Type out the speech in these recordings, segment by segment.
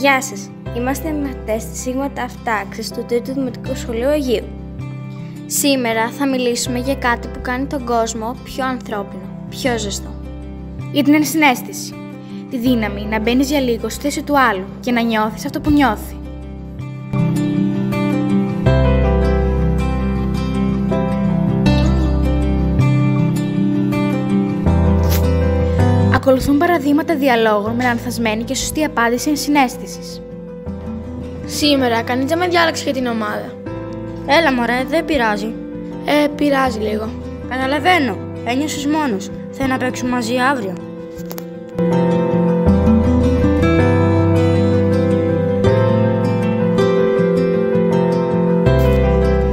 Γεια σας, είμαστε μαθητές της Σίγμα Ταυτάξης του 3ου Δημοτικού Σχολείου Αιγείου. Σήμερα θα μιλήσουμε για κάτι που κάνει τον κόσμο πιο ανθρώπινο, πιο ζεστό. Για την ενσυναίσθηση. Τη δύναμη να μπαίνεις για λίγο στη θέση του άλλου και να νιώθεις αυτό που νιώθει. Ακολουθούν παραδείγματα διαλόγων με λανθασμένη και σωστή απάντηση ενσυναίσθησης. Σήμερα κανείς δεν με διάλεξε για την ομάδα. Έλα μωρέ, δεν πειράζει. Πειράζει λίγο. Καταλαβαίνω, ένιωσες μόνος. Θέλω να παίξουμε μαζί αύριο.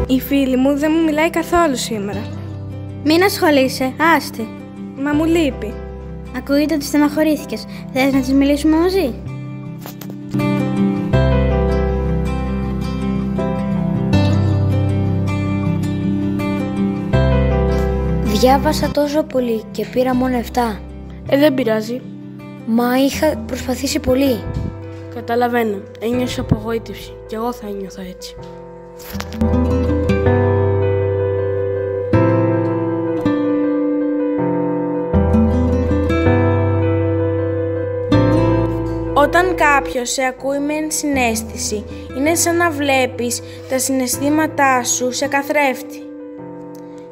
Η φίλη μου δεν μου μιλάει καθόλου σήμερα. Μην ασχολείσαι, άστη. Μα μου λείπει. Ακούγεται ότι στεναχωρήθηκες. Θες να της μιλήσουμε μαζί? Διάβασα τόσο πολύ και πήρα μόνο 7. Δεν πειράζει. Μα είχα προσπαθήσει πολύ. Καταλαβαίνω. Ένιωσα απογοήτευση. Κι εγώ θα ένιωθα έτσι. Όταν κάποιος σε ακούει με ενσυναίσθηση, είναι σαν να βλέπεις τα συναισθήματά σου σε καθρέφτη.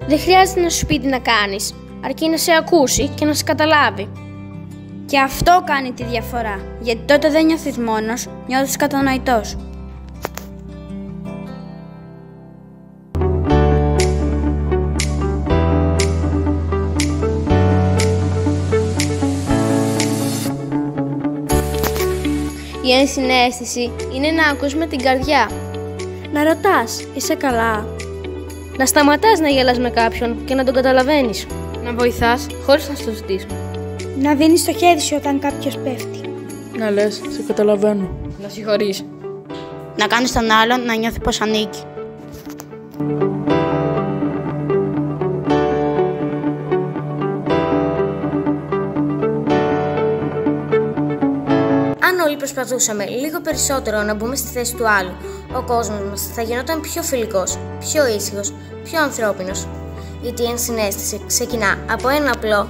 Δεν χρειάζεται να σου πει τι να κάνεις, αρκεί να σε ακούσει και να σε καταλάβει. Και αυτό κάνει τη διαφορά, γιατί τότε δεν νιώθεις μόνος, νιώθεις κατανοητός. Η ενσυναίσθηση είναι να ακούς με την καρδιά. Να ρωτάς, είσαι καλά? Να σταματάς να γελάς με κάποιον και να τον καταλαβαίνεις. Να βοηθάς χωρίς να στο ζητήσουν. Να δίνεις το χέρι σου όταν κάποιος πέφτει. Να λες, σε καταλαβαίνω. Να συγχωρείς. Να κάνεις τον άλλον να νιώθει πως ανήκει. Αν όλοι προσπαθούσαμε λίγο περισσότερο να μπούμε στη θέση του άλλου, ο κόσμος μας θα γινόταν πιο φιλικός, πιο ήσυχος, πιο ανθρώπινος. Γιατί η ενσυναίσθηση ξεκινά από ένα απλό